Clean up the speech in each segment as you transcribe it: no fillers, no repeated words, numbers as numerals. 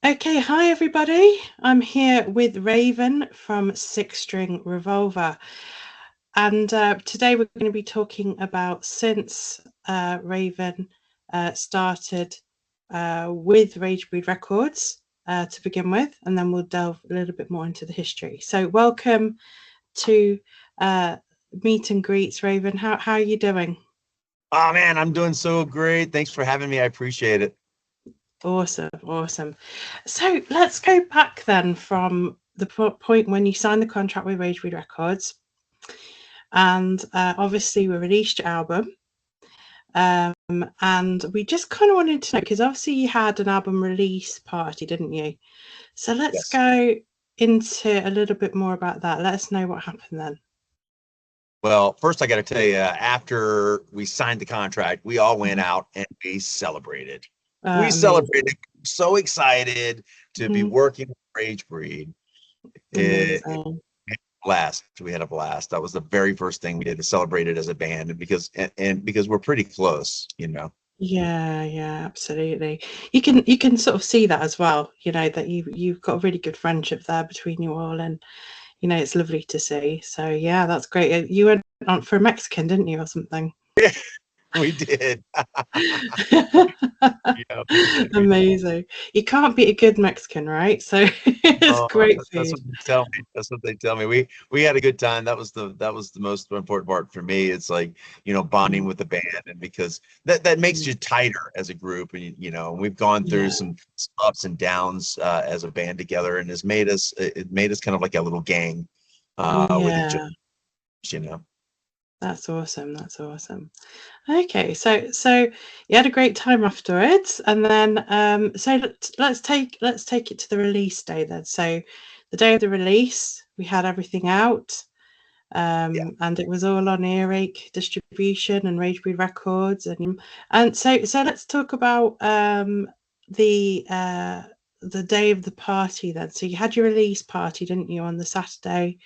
Okay, hi everybody. I'm here with Raven from Six String Revolver, and today we're going to be talking about since Raven started with Ragebreed Records to begin with, and then we'll delve a little bit more into the history. So, welcome to Meet and Greets, Raven. How are you doing? Oh man, I'm doing so great. Thanks for having me. I appreciate it. Awesome. So let's go back then from the point when you signed the contract with Ragebreed Records, and obviously we released your album. And we just kind of wanted to know, because obviously you had an album release party, didn't you? So let's Yes. go into a little bit more about that. Let us know what happened then. Well, first I got to tell you, after we signed the contract, we all went Mhm. out and we celebrated. We Amazing. celebrated. So excited to be Mhm. working with Ragebreed. It Amazing. blast. We had a blast. That was the very first thing we did to celebrate it as a band, and because we're pretty close. Yeah, absolutely. You can sort of see that as well, that you've got a really good friendship there between you all, and it's lovely to see. So yeah, that's great. You went on for a Mexican, didn't you, or something? We did. Yeah, we Amazing. You can't beat a good Mexican, right? So it's Oh, great that's food. what they tell me. That's what they tell me. We had a good time. That was the most important part for me. It's like, bonding Mm, with the band, and because that makes mm. you tighter as a group. And we've gone through Yeah, some ups and downs as a band together, and it made us kind of like a little gang with each other, yeah, you know. that's awesome. That's awesome. Okay, so you had a great time afterwards, and then so let's take it to the release day then. So the day of the release, we had everything out, Yeah. and it was all on Earache distribution and Ragebreed Records, and so let's talk about the day of the party then. So you had your release party, didn't you, on the Saturday?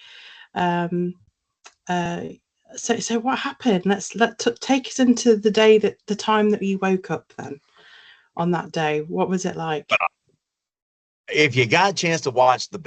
Um, uh, so what happened? Take us into the day, that the time that you woke up then on that day. What was it like? If you got a chance to watch the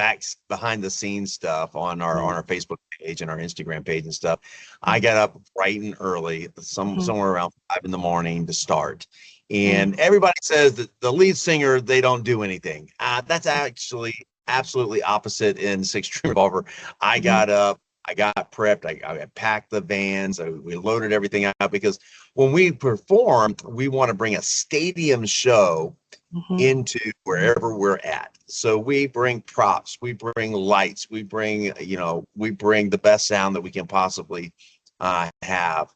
behind the scenes stuff on our Yeah. Facebook page and our Instagram page and stuff, I Mhm, got up bright and early, mhm, somewhere around 5 in the morning to start. And mm, everybody says that the lead singer, they don't do anything. That's mm, actually absolutely opposite in Six String Revolver. I mhm, got up, I got prepped, I packed the vans, we loaded everything out because when we perform, we want to bring a stadium show mhm, into wherever we're at. So we bring props, we bring lights, we bring the best sound that we can possibly have.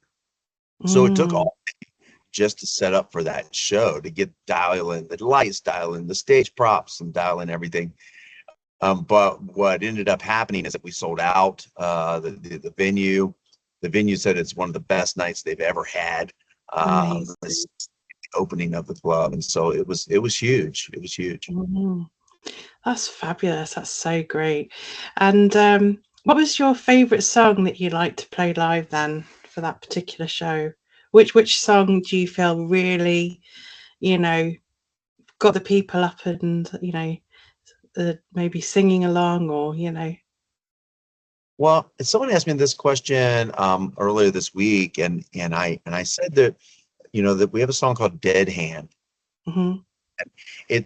So it took mm. all just to set up for that show, to get dial in the lights, dial in the stage props, and dial in everything. But what ended up happening is that we sold out the venue. The venue said it's one of the best nights they've ever had. This Amazing. opening of the club, and so it was huge. It was huge. Mhm. That's fabulous. That's so great. And what was your favourite song that you like to play live then for that particular show? Which song do you feel really, you know, got the people up and maybe singing along, or Well, someone asked me this question earlier this week, and I said that we have a song called "Dead Hand." Mhm,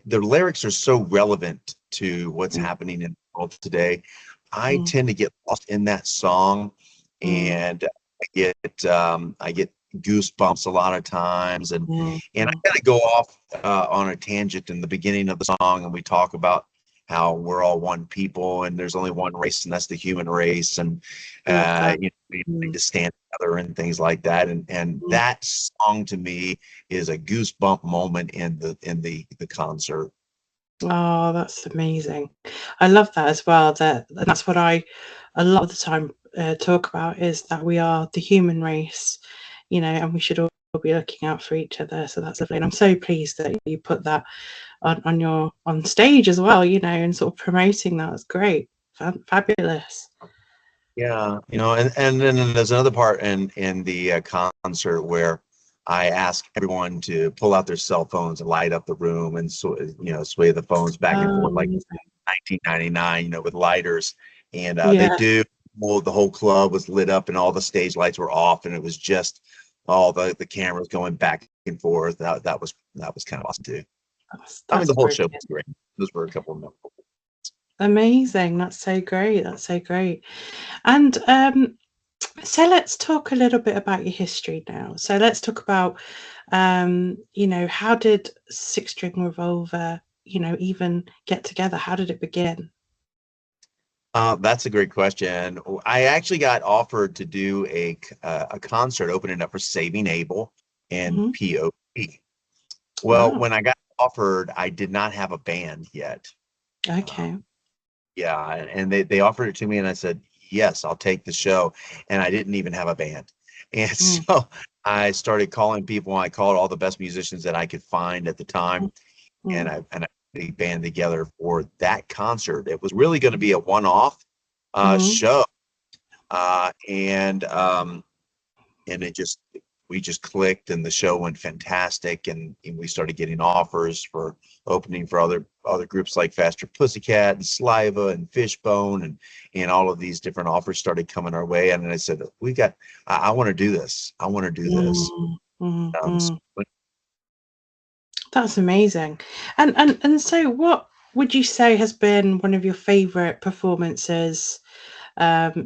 The lyrics are so relevant to what's mm, happening in the world today. I mm, tend to get lost in that song, mm, and I get goosebumps a lot of times, and mm, and mm, I kind of go off on a tangent in the beginning of the song, and we talk about how we're all one people and there's only one race, and that's the human race, and love that. we need Mm, to stand together and things like that. And mm. that song to me is a goosebump moment in the concert. Oh, that's amazing. I love that as well. And that's what I a lot of the time talk about, is that we are the human race, and we should all be looking out for each other. So that's lovely, and I'm so pleased that you put that on stage as well, and sort of promoting that. It's great, fabulous. Yeah, and then there's another part in the concert where I ask everyone to pull out their cell phones and light up the room and sway the phones back and Oh, forth like amazing. 1999, with lighters. And they Yeah. do. Well, the whole club was lit up and all the stage lights were off, and it was just all the cameras going back and forth. That was kind of awesome too. I mean, That's the whole show brilliant. was great. Those were a couple of memorable. Amazing. That's so great. That's so great. And so let's talk a little bit about your history now. So let's talk about, how did Six String Revolver, even get together? How did it begin? That's a great question. I actually got offered to do a concert opening up for Saving Abel and Hmm. POP. Well, Wow. when I got offered, I did not have a band yet. Okay. Um, yeah, and they offered it to me, and I said, yes, I'll take the show. And I didn't even have a band. And Mm, so I started calling people. I called all the best musicians that I could find at the mm, time, and mm, I put a band together for that concert. It was really going to be a one-off mm. show, and it just we just clicked, and the show went fantastic, and we started getting offers for opening for other groups like Faster Pussycat and Saliva and Fishbone, and all of these different offers started coming our way. And then I said, I want to do this. I want to do this. Mm, mm, So mm. That's amazing. And so what would you say has been one of your favorite performances,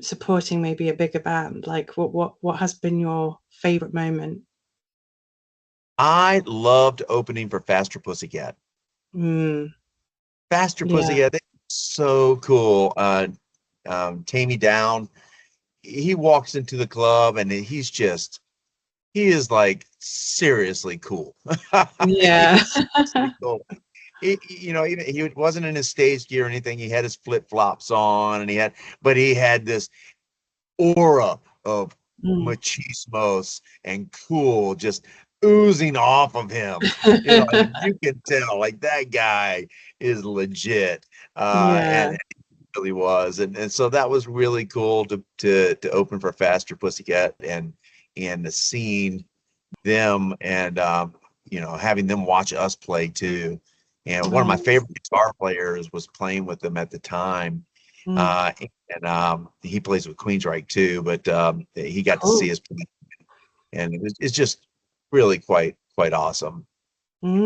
supporting maybe a bigger band? Like what has been your favorite moment? I loved opening for Faster Pussycat. Mm, Faster yeah. Pussycat, they so cool. Tammy Down, he walks into the club, and he is like seriously cool. He Yeah. is seriously cool. Even he wasn't in his stage gear or anything. He had his flip flops on, and he had this aura of Mm. machismos and cool just oozing off of him. You can tell like that guy is legit. Yeah. And it really was. And so that was really cool to open for Faster Pussycat, and seeing them, and having them watch us play too. And one of my Oh, favorite guitar players was playing with them at the time. mm, uh, and he plays with Queensryche too, but he got to see cool. us play, and it's just really quite awesome.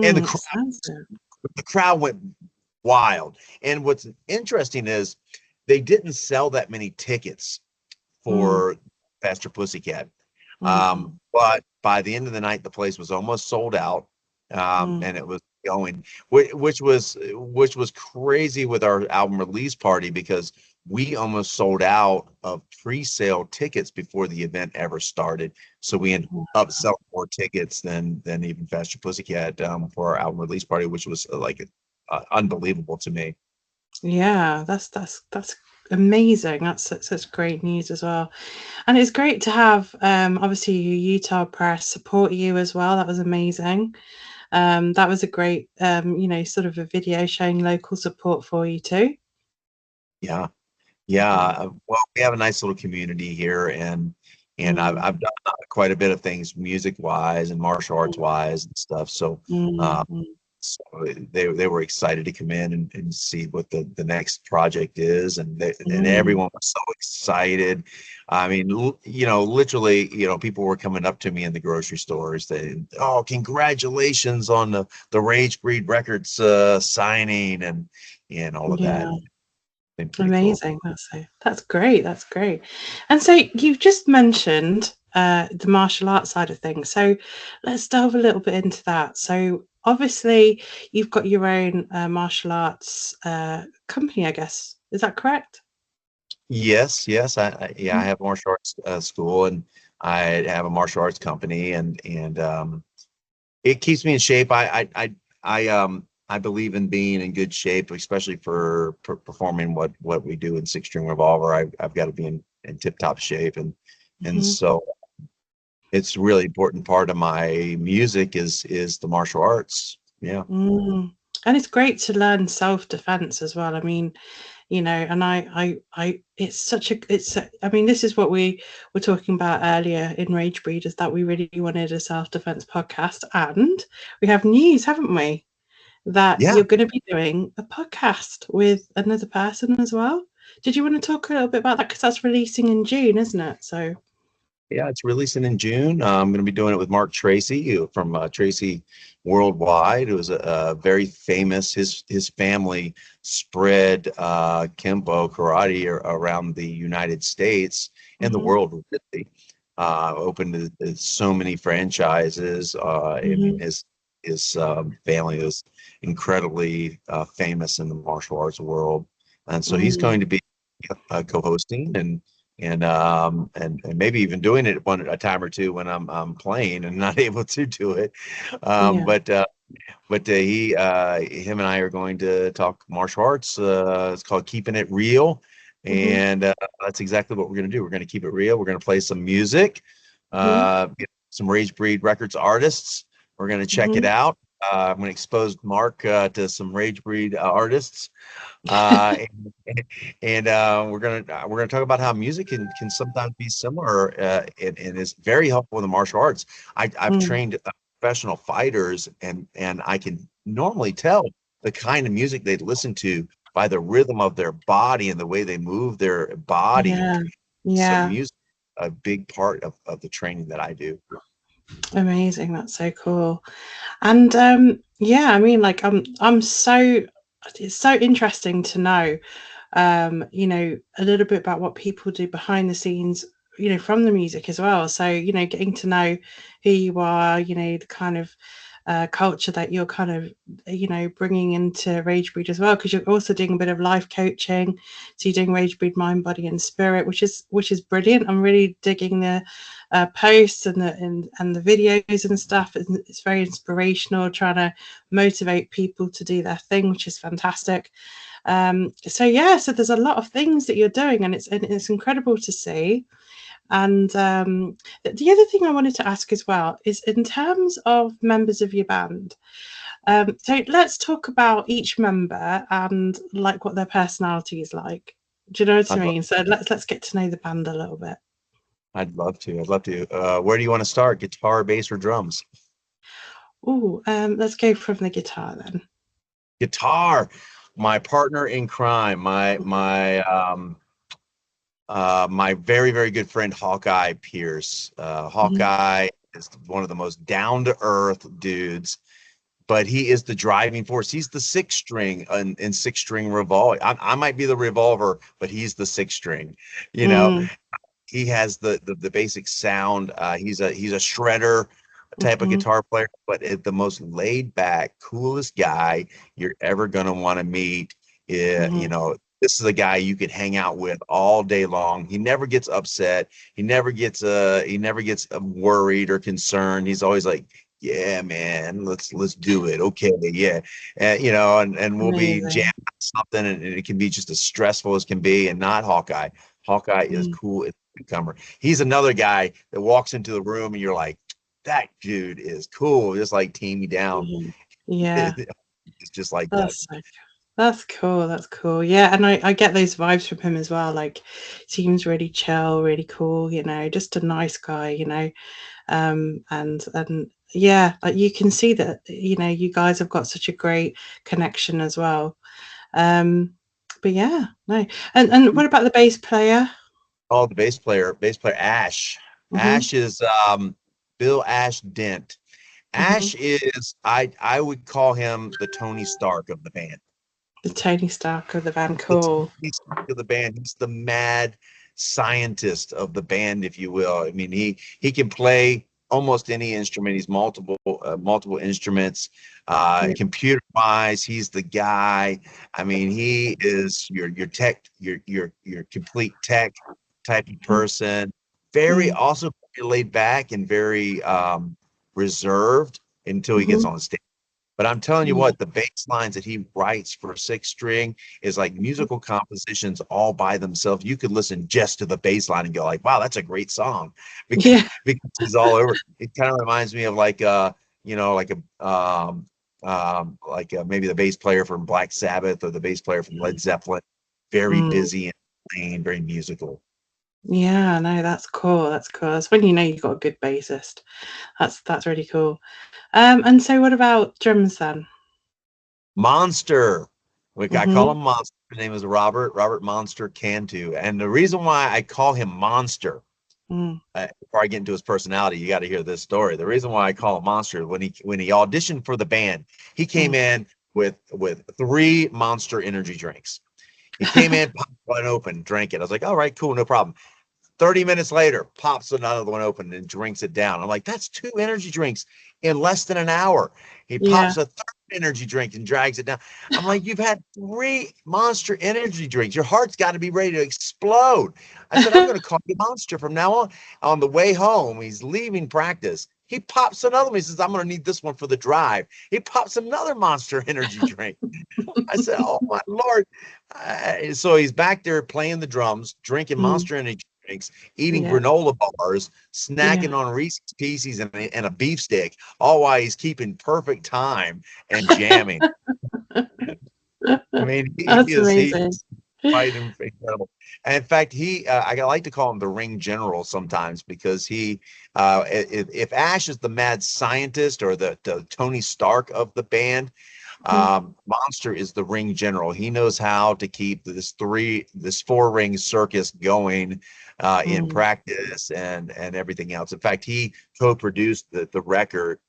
And Mm, sounds good. the crowd went wild. And what's interesting is they didn't sell that many tickets Mm, for Faster Pussycat. mm, But by the end of the night, the place was almost sold out, mm, and it was going, which was crazy with our album release party, because we almost sold out of pre-sale tickets before the event ever started. So we ended mm. up selling more tickets than even Faster Pussycat, for our album release party, which was unbelievable to me. Yeah, that's amazing. That's such great news as well. And it's great to have, obviously your Utah press support you as well. That was amazing. That was a great, sort of a video showing local support for you too. Yeah. Yeah, Mm, well, we have a nice little community here, and mm, I've done quite a bit of things music wise and martial arts mm, wise and stuff. So, mm, uh, mm. so they were excited to come in and see what the next project is, and Mm, everyone was so excited. I mean, literally, people were coming up to me in the grocery stores saying, "Oh, congratulations on the Ragebreed Records signing," and all of that. yeah, Been pretty cool. amazing. That's great. That's great. And so you've just mentioned the martial arts side of things. So let's delve a little bit into that. So obviously you've got your own martial arts company, I guess. Is that correct? Yes, yes. Yeah, I Mm, have a martial arts school, and I have a martial arts company, and it keeps me in shape. I believe in being in good shape, especially for performing what we do in Six String Revolver. I've got to be in tip top shape, and mhm, so it's a really important part of my music is the martial arts. Yeah. mm. And it's great to learn self-defense as well. I mean, and it's such a, I mean, this is what we were talking about earlier in Ragebreed, is that we really wanted a self-defense podcast, and we have news, haven't we? That Yeah. you're going to be doing a podcast with another person as well. Did you want to talk a little bit about that? Because that's releasing in June, isn't it? So, Yeah, it's releasing in June. I'm going to be doing it with Mark Tracy from Tracy Worldwide. It was a very famous. His family spread Kempo karate around the United States and the hmm world. Really, opened so many franchises. I mean, hmm his family is incredibly famous in the martial arts world, and so he's mm going to be co-hosting and maybe even doing it a time or two when I'm playing and not able to do it. Um, yeah, but uh, him and I are going to talk martial arts. It's called Keeping It Real, hmm and that's exactly what we're going to do. We're going to keep it real. We're going to play some music, hmm get some Ragebreed Records artists. We're going to check it hmm out. I'm going to expose Mark to some Ragebreed artists. Uh, and we're gonna talk about how music can sometimes be similar and is very helpful in the martial arts. I've mm, trained professional fighters, and I can normally tell the kind of music they listen to by the rhythm of their body and the way they move their body. yeah, So yeah. music, a big part of the training that I do. Amazing. That's so cool. And yeah, I mean, like, I'm so, it's so interesting to know, a little bit about what people do behind the scenes, from the music as well. So, getting to know who you are, the kind of culture that you're kind of, bringing into Ragebreed as well, because you're also doing a bit of life coaching. So you're doing Ragebreed Mind, Body, and Spirit, which is brilliant. I'm really digging the posts and the videos and stuff. It's very inspirational, trying to motivate people to do their thing, which is fantastic. So yeah, so there's a lot of things that you're doing, and it's incredible to see. And the other thing I wanted to ask as well is, in terms of members of your band. So let's talk about each member and like what their personality is like. Do you know what I I'd love, mean? So let's get to know the band a little bit. I'd love to. I'd love to. Where do you want to start? Guitar, bass, or drums? Oh, let's go from the guitar then. Guitar, my partner in crime, my very, very good friend Hawkeye Pierce. Mhm, Hawkeye is one of the most down to earth dudes, but he is the driving force. He's the six string in Six String Revolver. I might be the revolver, but he's the six string. You know, mm, he has the basic sound. He's a shredder type of mhm, guitar player, but the most laid back, coolest guy you're ever gonna want to meet. mhm, This is a guy you could hang out with all day long. He never gets upset. He never gets worried or concerned. He's always like, yeah, man, let's do it. Okay, yeah, and we'll be jamming amazing. something, and it can be just as stressful as can be, and not Hawkeye. Hawkeye is Mm, cool as a cucumber. He's another guy that walks into the room and you're like, that dude is cool, just like team me down. mhm. Yeah, It's just like that. that's so that's cool. That's cool. Yeah, and I get those vibes from him as well. Like, seems really chill, really cool. Just a nice guy. And yeah, like you can see that. You guys have got such a great connection as well. Um, but yeah, no. And what about the bass player? Oh, the bass player Ash. hmm Ash is Bill Ash Dent. hmm Ash is I would call him the Tony Stark of the band. The Tony Stark of the band. The Cool. Tony Stark of the band. He's the mad scientist of the band, if you will. I mean, he can play almost any instrument. He's multiple instruments. Yeah. Computer wise, he's the guy. I mean, he is your tech, your complete tech type of person. Very Mm, also laid back and very reserved until he gets mhm. on the stage. But I'm telling you Yeah. what, the bass lines that he writes for six string is like musical compositions all by themselves. You could listen just to the bass line and go like, wow, that's a great song because, Yeah. because he's all over. It kind of reminds me of like like a like maybe the bass player from Black Sabbath or the bass player from Led Zeppelin. Very Mm. busy and plain, very musical. Yeah, no, that's cool. That's cool. That's when you know you've got a good bassist. That's really cool. And so what about drums then? Monster. Like I call Mm-hmm. him Monster. His name is Robert Monster Cantu. And the reason why I call him Monster, Mm, before I get into his personality, you got to hear this story. The reason why I call him Monster, when he auditioned for the band, he came mm. in with three Monster energy drinks. He came in, popped one open, drank it. I was like, all right, cool, no problem. 30 minutes later, pops another one open and drinks it down. I'm like, that's two energy drinks in less than an hour. He Yeah. pops a third energy drink and drags it down. I'm like, you've had three Monster energy drinks. Your heart's got to be ready to explode. I said, I'm going to call you Monster from now on. On the way home, he's leaving practice. He pops another one. He says, I'm going to need this one for the drive. He pops another Monster energy drink. I said, "Oh my Lord!" So he's back there playing the drums, drinking Mm, Monster Energy drinks, eating yeah. granola bars, Yeah. snacking on Reese's Pieces and a beef stick, all while he's keeping perfect time and jamming. I mean, That's he's amazing. quite incredible. And in fact, I like to call him the ring general sometimes because if Ash is the mad scientist or the Tony Stark of the band, Mm, Monster is the ring general. He knows how to keep this four ring circus going in mm, practice and everything else. In fact, he co-produced the record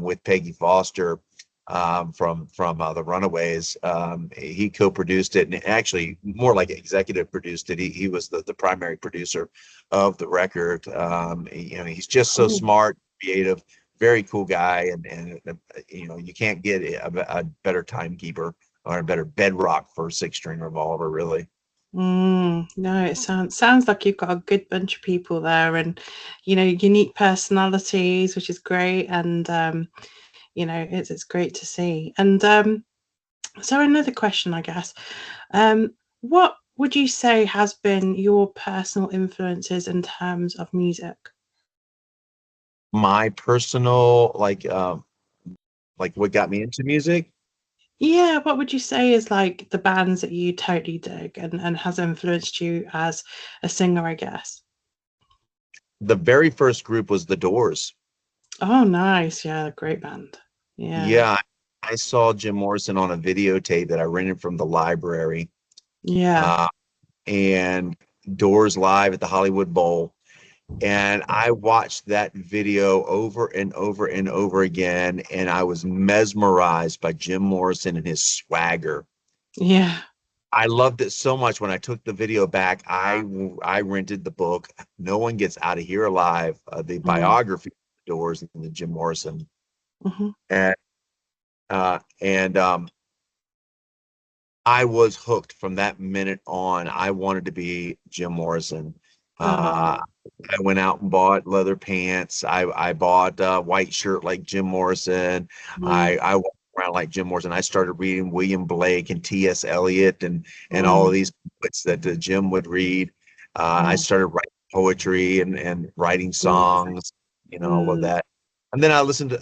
with Peggy Foster from the Runaways. He co-produced it and actually more like executive produced it. He was the primary producer of the record. He's just so cool. smart, creative, very cool guy, and you can't get a better timekeeper or a better bedrock for Six String Revolver, really. No, it sounds like you've got a good bunch of people there, and unique personalities, which is great, and it's great to see. And so another question, I guess, what would you say has been your personal influences in terms of music? My personal like what got me into music. Yeah, what would you say is like the bands that you totally dig and has influenced you as a singer, I guess? The very first group was The Doors. Oh, nice. Yeah, great band. Yeah. Yeah, I saw Jim Morrison on a videotape that I rented from the library, Yeah. uh, and Doors live at the Hollywood Bowl. And I watched that video over and over and over again, and I was mesmerized by Jim Morrison and his swagger. Yeah. I loved it so much. When I took the video back, I rented the book. No One Gets Out of Here Alive, the Mm, biography of the Doors and the Jim Morrison, mhm. and and I was hooked from that minute on. I wanted to be Jim Morrison. Uh, Oh. I went out and bought leather pants. I bought a white shirt like Jim Morrison. Mm, I walked around like Jim Morrison. I started reading William Blake and T.S. Eliot and all of mm, these books that Jim would read. I mm. started writing poetry and writing Amazing. songs, all of Mm, that. And then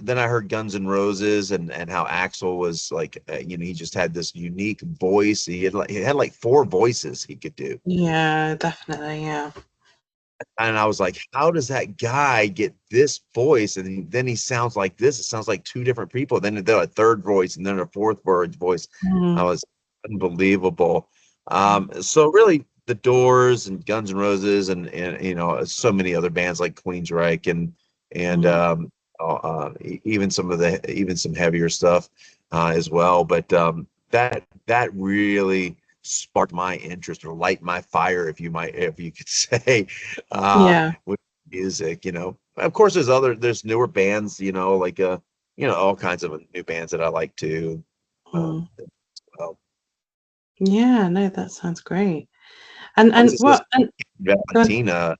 then I heard Guns N' Roses and how Axl was like, he just had this unique voice. He had like four voices he could do. yeah, definitely. Yeah. And I was like, how does that guy get this voice? And then he sounds like this. It sounds like two different people. Then a third voice and then a fourth word voice. I Mm, was unbelievable. So really the Doors and Guns N' Roses and so many other bands like Queensryche and mm. even some heavier stuff as well. But that really sparked my interest or light my fire, if you could say, Yeah. with music. Of course, there's newer bands, like all kinds of new bands that I like to. Mm. As well. Yeah, no, that sounds great. And I was and just what listening and to go on. Valentina,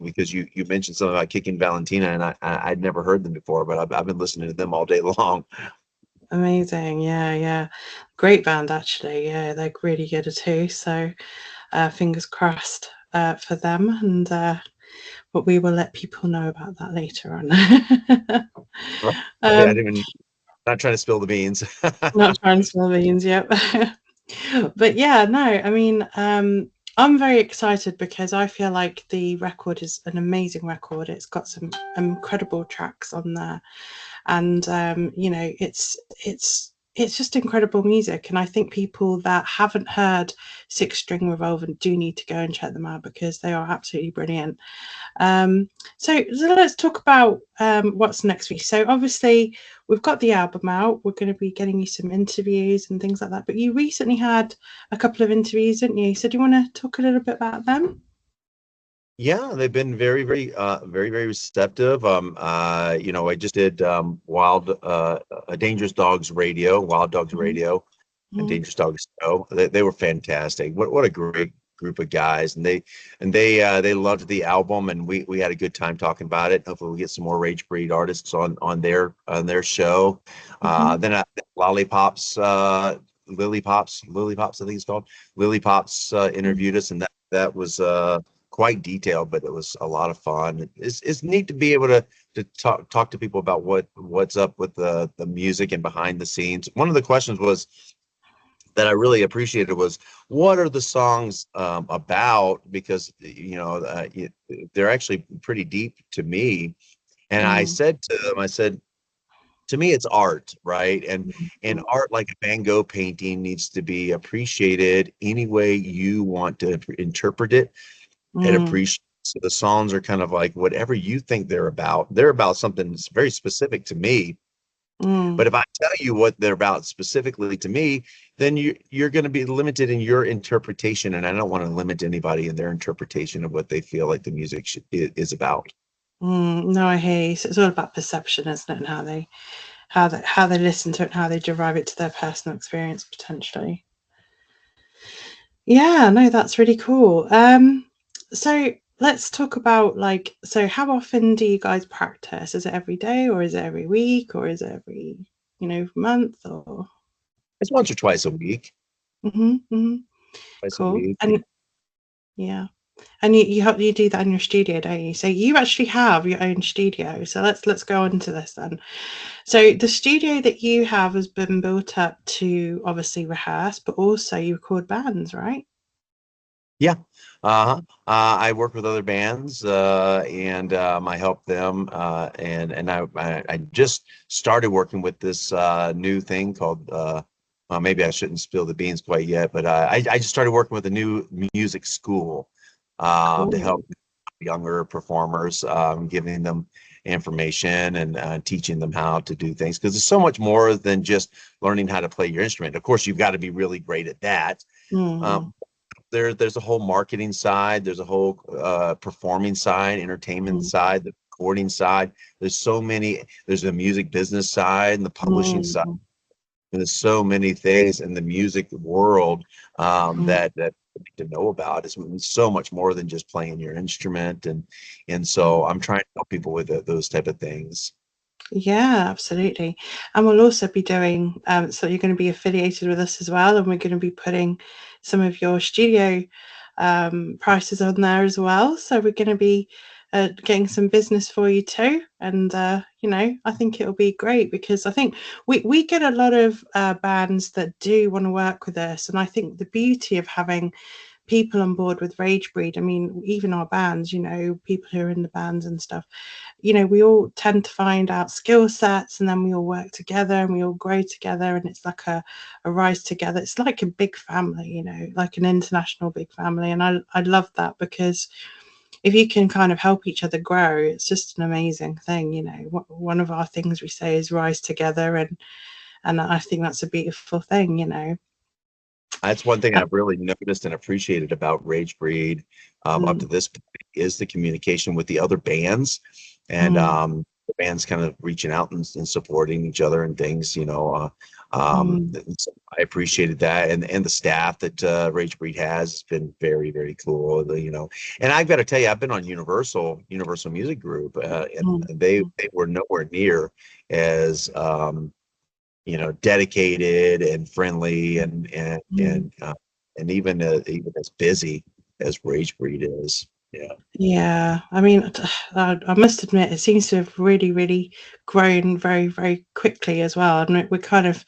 because you mentioned something about Kicking Valentina, and I'd never heard them before, but I've been listening to them all day long. Amazing. Yeah, yeah. Great band actually. Yeah, they're really good too. So fingers crossed for them and but we will let people know about that later on. Right. I um didn't. Not trying to spill the beans. Not Transylvanians, yep. But yeah, no, I mean, I'm very excited because I feel like the record is an amazing record. It's got some incredible tracks on there, and you know, it's just incredible music. And I think people that haven't heard Six String Revolver do need to go and check them out because they are absolutely brilliant. Um, so let's talk about what's next week. So obviously we've got the album out. We're going to be getting you some interviews and things like that. But you recently had a couple of interviews, didn't you? So do you want to talk a little bit about them? Yeah, they've been very receptive. You know, I just did Dangerous Dogs Radio, Wild Dogs Mm-hmm. Radio, and Mm-hmm. Dangerous Dogs Show. They were fantastic. What a great group of guys, and they loved the album, and we had a good time talking about it. Hopefully, we get some more Ragebreed artists on their show. Mm-hmm. Then Lollipops, Lily Pops, I think it's called. Lily Pops interviewed us, and that was quite detailed, but it was a lot of fun. It's neat to be able to talk to people about what's up with the music and behind the scenes. One of the questions was that I really appreciated was, what are the songs about? Because they're actually pretty deep to me. And I Mm-hmm. said to them, I said, to me, it's art, right? And art, like a Van Gogh painting, needs to be appreciated any way you want to interpret it and Mm-hmm. appreciate. So the songs are kind of like whatever you think they're about. They're about something that's very specific to me. Mm-hmm. But if I tell you what they're about specifically to me, then you're going to be limited in your interpretation, and I don't want to limit anybody in their interpretation of what they feel like the music is about. No, I hear you. So it's all about perception, isn't it, and how they listen to it and how they derive it to their personal experience potentially. Yeah, no, that's really cool. So let's talk about like, so how often do you guys practice? Is it every day or is it every week or is it every, month or? It's once or twice a week, Hmm. Hmm. twice a Cool. week. And yeah, and you do that in your studio, don't you? So you actually have your own studio. So let's go on to this then. So the studio that you have has been built up to obviously rehearse, but also you record bands, right? Yeah. Uh-huh. I work with other bands, and I help them. And I just started working with this new thing called, maybe I shouldn't spill the beans quite yet, but I just started working with a new music school to Cool. help younger performers, giving them information and teaching them how to do things. Because there's so much more than just learning how to play your instrument. Of course, you've got to be really great at that. Mm, Um, there's a whole marketing side, there's a whole performing side, entertainment mm, side, the recording side. There's the music business side and the publishing side. mm, And there's so many things in the music world mm. that we need to know about. It's so much more than just playing your instrument, and so I'm trying to help people with those type of things. Yeah, absolutely. And we'll also be doing, so you're going to be affiliated with us as well, and we're going to be putting some of your studio prices on there as well. So we're going to be getting some business for you too. And, I think it'll be great because I think we get a lot of bands that do want to work with us. And I think the beauty of having people on board with Ragebreed, I mean, even our bands, people who are in the bands and stuff, we all tend to find out skill sets and then we all work together and we all grow together and it's like a rise together. It's like a big family, like an international big family. And I love that because if you can kind of help each other grow, it's just an amazing thing. One of our things we say is rise together, and I think that's a beautiful thing. That's one thing I've really noticed and appreciated about Ragebreed up to Mm, this point is the communication with the other bands, and mm, the bands kind of reaching out and supporting each other and things. mm, So I appreciated that, and the staff that Ragebreed has been very cool. And I've got to tell you, I've been on Universal Music Group, and mm, they were nowhere near as dedicated and friendly and mm. even as busy as Ragebreed is. Yeah, I mean, I must admit, it seems to have really, really grown very, very quickly as well. And we're kind of,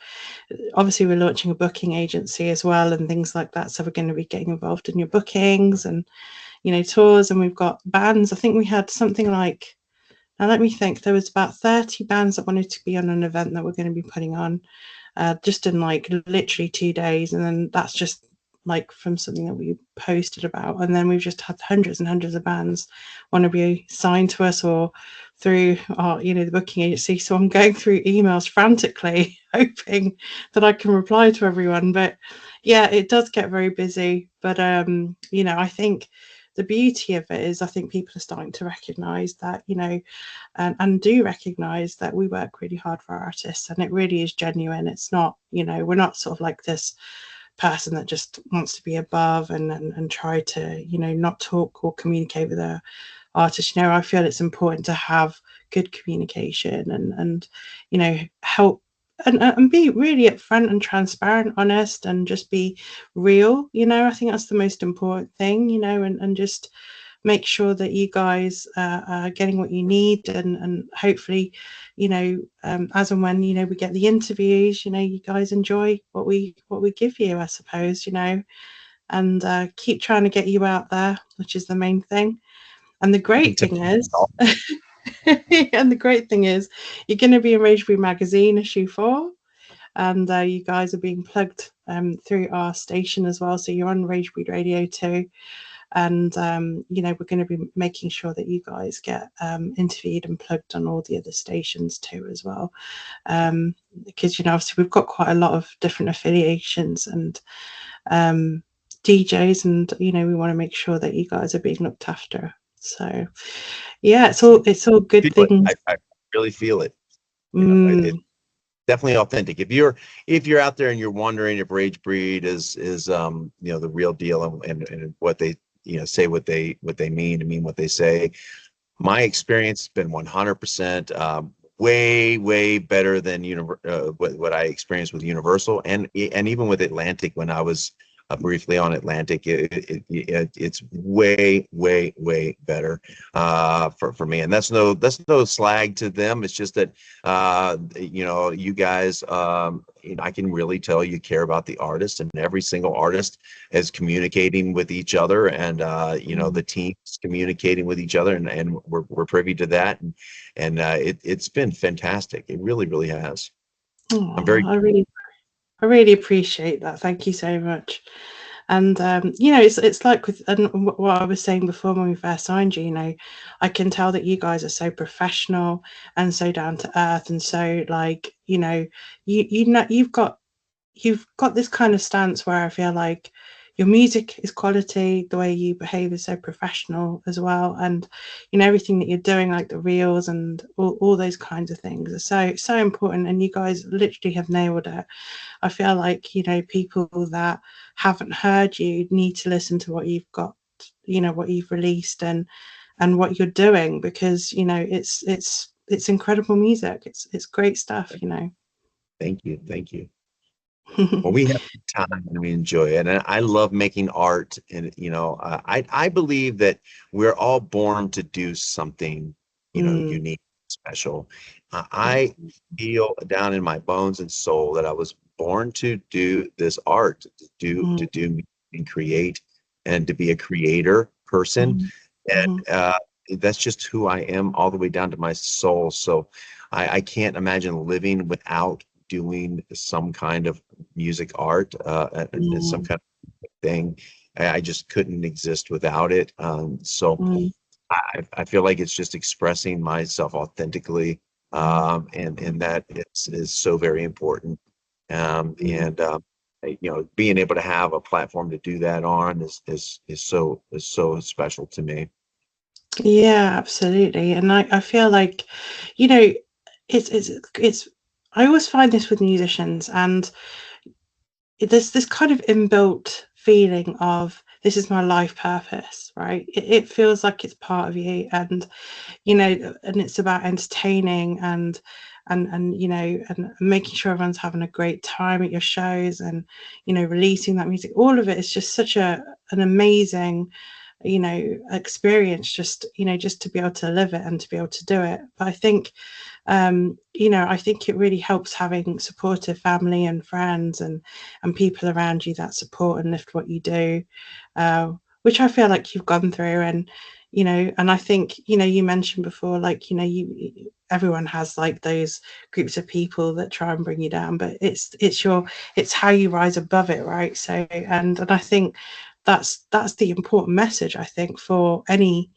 obviously, we're launching a booking agency as well and things like that. So we're going to be getting involved in your bookings and, tours. And we've got bands. I think we had something like, now let me think, there was about 30 bands that wanted to be on an event that we're going to be putting on just in like literally 2 days. And then that's just like from something that we posted about. And then we've just had hundreds and hundreds of bands want to be signed to us or through our, the booking agency. So I'm going through emails frantically, hoping that I can reply to everyone. But yeah, it does get very busy. But I think the beauty of it is I think people are starting to recognize that, and do recognize that we work really hard for our artists and it really is genuine. It's not, we're not sort of like this person that just wants to be above and try to, not talk or communicate with their artists. I feel it's important to have good communication and help and be really upfront and transparent, honest, and just be real. I think that's the most important thing, and just make sure that you guys are getting what you need and hopefully as and when we get the interviews, you guys enjoy what we give you, I suppose, and keep trying to get you out there, which is the main thing. And the great thing is and the great thing is you're going to be in Ragebreed magazine issue 4, and you guys are being plugged through our station as well, so you're on Ragebreed radio too. And we're going to be making sure that you guys get interviewed and plugged on all the other stations too as well, because obviously we've got quite a lot of different affiliations and DJs, and we want to make sure that you guys are being looked after. So yeah, it's all good things. I really feel it. It's Mm, definitely authentic. If you're out there and you're wondering if Ragebreed is the real deal and what they say what they mean what they say, my experience has been 100% way better than what I experienced with Universal and even with Atlantic when I was briefly on Atlantic. It's way better for me, and that's no slag to them. It's just that you guys, I can really tell you care about the artist, and every single artist is communicating with each other, and the team's communicating with each other, and we're privy to that, and it's been fantastic. It really has. I'm very I really appreciate that. Thank you so much. And it's like with and what I was saying before when we first signed you. I can tell that you guys are so professional and so down to earth, and so like you've got this kind of stance where I feel like your music is quality, the way you behave is so professional as well, and everything that you're doing, like the reels and all those kinds of things, are so important. And you guys literally have nailed it. I feel like people that haven't heard you need to listen to what you've got, what you've released and what you're doing, because it's incredible music. It's great stuff. thank you. Well, we have time and we enjoy it, and I love making art. And I believe that we're all born to do something, Mm, unique, special. I feel down in my bones and soul that I was born to do this art, to do and create, and to be a creator person, mm, and mm, that's just who I am, all the way down to my soul. So I can't imagine living without doing some kind of music art, and some mm, kind of thing. I just couldn't exist without it. So mm, I feel like it's just expressing myself authentically, and that is so very important. mm. And being able to have a platform to do that on is so special to me. Yeah, absolutely. And I feel like, you know, it's I always find this with musicians, and there's this kind of inbuilt feeling of this is my life purpose, right? It feels like it's part of you, and and it's about entertaining and making sure everyone's having a great time at your shows, and releasing that music. All of it is just such an amazing experience, just just to be able to live it and to be able to do it. But I think I think it really helps having supportive family and friends and people around you that support and lift what you do, which I feel like you've gone through. And and I think you mentioned before, like you everyone has like those groups of people that try and bring you down, but it's how you rise above it, right? So and I think that's the important message, I think, for anyone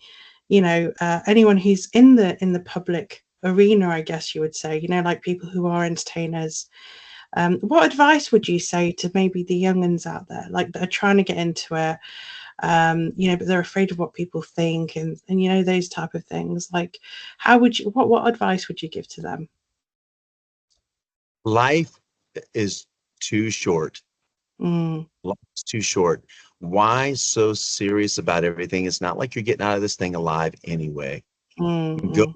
who's in the public arena, I guess you would say, like people who are entertainers. What advice would you say to maybe the youngins out there, like that are trying to get into it, but they're afraid of what people think, and those type of things? Like, how would you? What advice would you give to them? Life is too short. Mm, Life's too short. Why so serious about everything? It's not like you're getting out of this thing alive anyway. Go mm,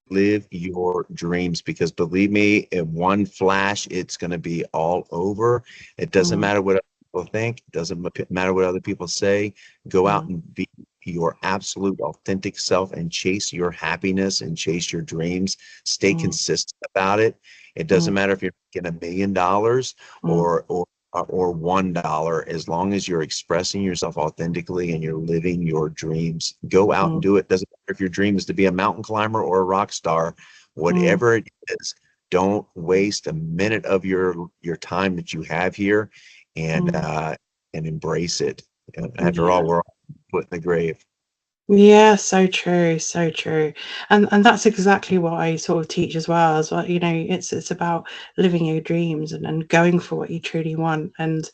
live your dreams, because believe me, in one flash, it's going to be all over. It doesn't mm, matter what other people think. It doesn't matter what other people say. Go out mm, and be your absolute authentic self and chase your happiness and chase your dreams. Stay mm, consistent about it. It doesn't mm, matter if you're getting $1 million mm, or $1. As long as you're expressing yourself authentically and you're living your dreams, go out and mm, do it. Doesn't matter if your dream is to be a mountain climber or a rock star, mm, whatever it is. Don't waste a minute of your time that you have here, and mm. uh and embrace it. And after all, Yeah. we're all put in the grave. Yeah, so true, so true. And that's exactly what I sort of teach as well. As well, it's about living your dreams and going for what you truly want. And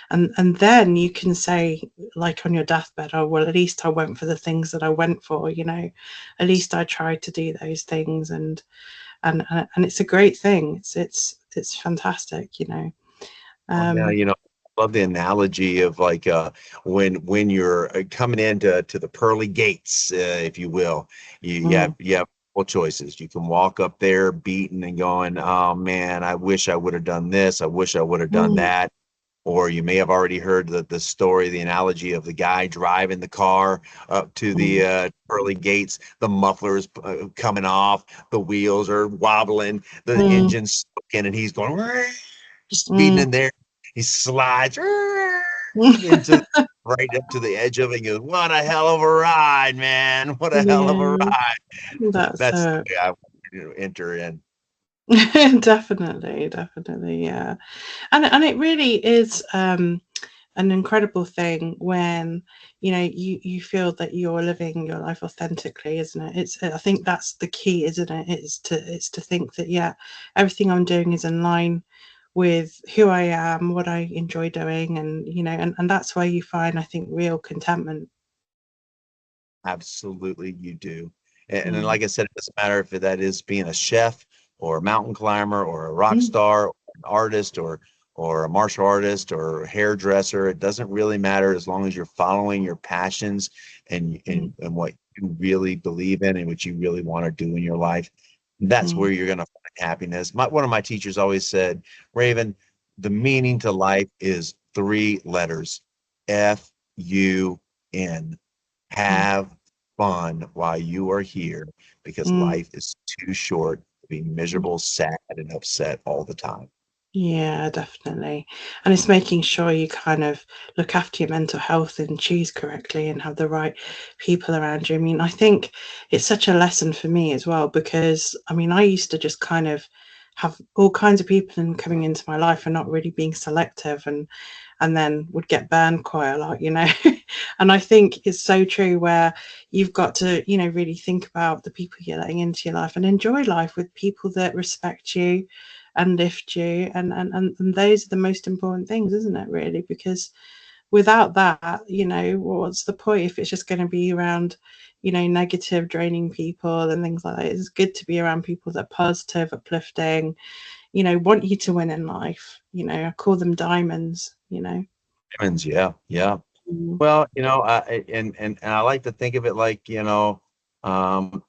then you can say, like on your deathbed, oh well, at least I went for the things that I went for, at least I tried to do those things. And it's a great thing. It's fantastic. Oh, yeah, Um, love the analogy of like when you're coming into the pearly gates, if you will. mm, You have multiple choices. You can walk up there beaten and going, "Oh man, I wish I would have done this. I wish I would have done mm, that." Or you may have already heard the story, the analogy of the guy driving the car up to mm, the pearly gates. The muffler's coming off, the wheels are wobbling, the mm, engine's smoking, and he's going speeding mm. in there. He slides into right up to the edge of it and goes, "What a hell of a ride, man. What a hell of a Yeah, ride." that's That's the it. way I want to enter in. Definitely, definitely, yeah. And it really is an incredible thing when you feel that you're living your life authentically, isn't it? I think that's the key, isn't it? It's to think that, yeah, everything I'm doing is in line with who I am, what I enjoy doing, and that's where you find, I think, real contentment. Absolutely, you do. And then, Mm, like I said, it doesn't matter if that is being a chef or a mountain climber or a rock mm, star or an artist or a martial artist or a hairdresser. It doesn't really matter as long as you're following your passions mm, and what you really believe in and what you really want to do in your life. That's mm, where you're going to find happiness. One of my teachers always said, Raven, the meaning to life is three letters: FUN. mm, Have fun while you are here, because mm. life is too short to be miserable, sad, and upset all the time. Yeah, definitely. And it's making sure you kind of look after your mental health and choose correctly and have the right people around you. I mean, I think it's such a lesson for me as well, because I mean, I used to just kind of have all kinds of people coming into my life and not really being selective, and then would get burned quite a lot. And I think it's so true, where you've got to, really think about the people you're letting into your life and enjoy life with people that respect you and lift you, and those are the most important things, isn't it, really? Because without that, what's the point if it's just going to be around negative, draining people and things like that? It's good to be around people that are positive, uplifting, want you to win in life. I call them diamonds. Diamonds, yeah, yeah. Mm, Well, and I like to think of it like, um,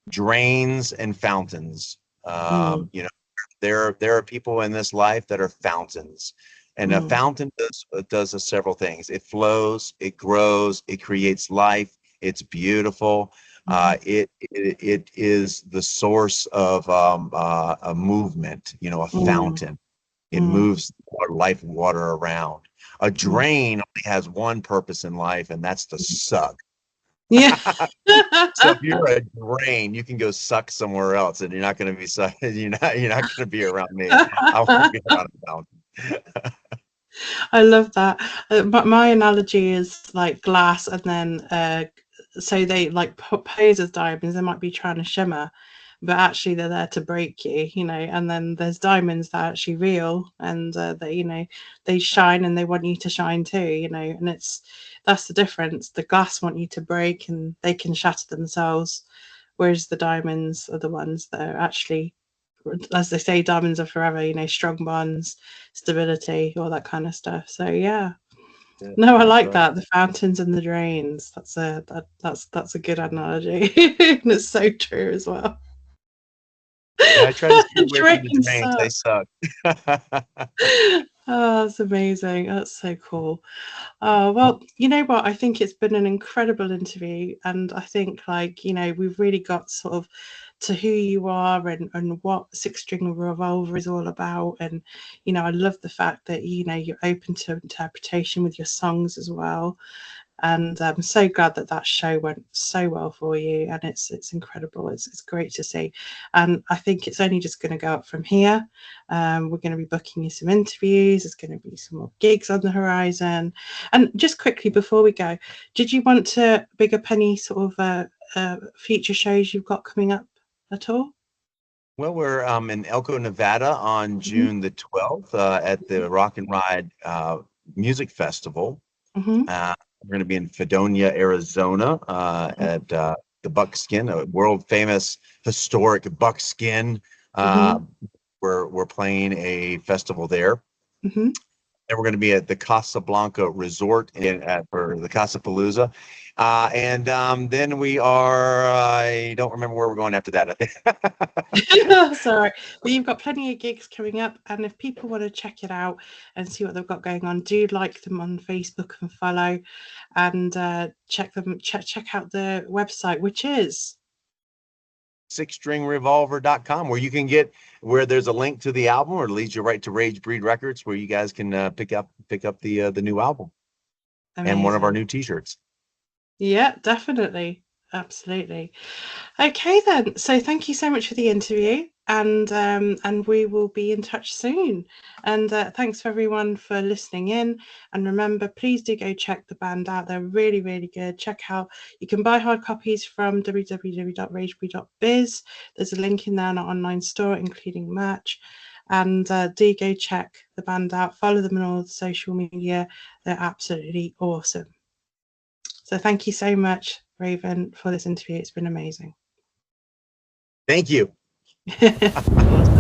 drains and fountains. mm, There are people in this life that are fountains. And a fountain does several things. It flows, it grows, it creates life. It's beautiful. It is the source of a movement, a fountain. It moves life water around. A drain only has one purpose in life, and that's to suck. Yeah. So if you're a drain, you can go suck somewhere else, and you're not going to be suck. You're not going to be around me. I want to be around a fountain. I love that. But my analogy is like glass, and then so they like pose as diamonds. They might be trying to shimmer, but actually they're there to break you, And then there's diamonds that are actually real, and they shine, and they want you to shine too, And that's the difference. The glass want you to break, and they can shatter themselves, whereas the diamonds are the ones that are actually, as they say, diamonds are forever, strong bonds, stability, all that kind of stuff. So yeah. No, I That's like right. that. The fountains and the drains. That's a good analogy. And it's so true as well. Yeah, I try to stay away from the Drains drains. They suck. suck. Oh, that's amazing. That's so cool. Oh, well, you know what? I think it's been an incredible interview. And I think, we've really got sort of to who you are, and what Six String Revolver is all about. And, I love the fact that, you're open to interpretation with your songs as well. And I'm so glad that that show went so well for you, and it's incredible. It's great to see, and I think it's only just going to go up from here. We're going to be booking you some interviews. There's going to be some more gigs on the horizon. And just quickly before we go, did you want to big up any sort of future shows you've got coming up at all? Well, we're in Elko, Nevada on Mm-hmm. June the 12th at the Rock and Ride Music Festival. Mm-hmm. We're going to be in Fredonia, Arizona at the Buckskin, a world famous historic Buckskin. Mm-hmm. Uh, we're playing a festival there. Mm-hmm. And we're going to be at the Casablanca Resort for the Casapalooza. Then we are, I don't remember where we're going after that. I think. That's all right. Well, you've got plenty of gigs coming up, and if people want to check it out and see what they've got going on, do like them on Facebook and follow, and check out the website, which is sixstringrevolver.com, where there's a link to the album, or it leads you right to Ragebreed Records, where you guys can pick up the new album and one of our amazing. new t-shirts. Yeah, definitely. Absolutely. Okay then. So thank you so much for the interview, and we will be in touch soon. And thanks for everyone for listening in. And remember, please do go check the band out. They're really, really good. Check out. You can buy hard copies from www.ragebreed.biz. There's a link in there in our online store, including merch. And do go check the band out. Follow them on all the social media. They're absolutely awesome. So thank you so much, Raven, for this interview. It's been amazing. Thank you. Awesome.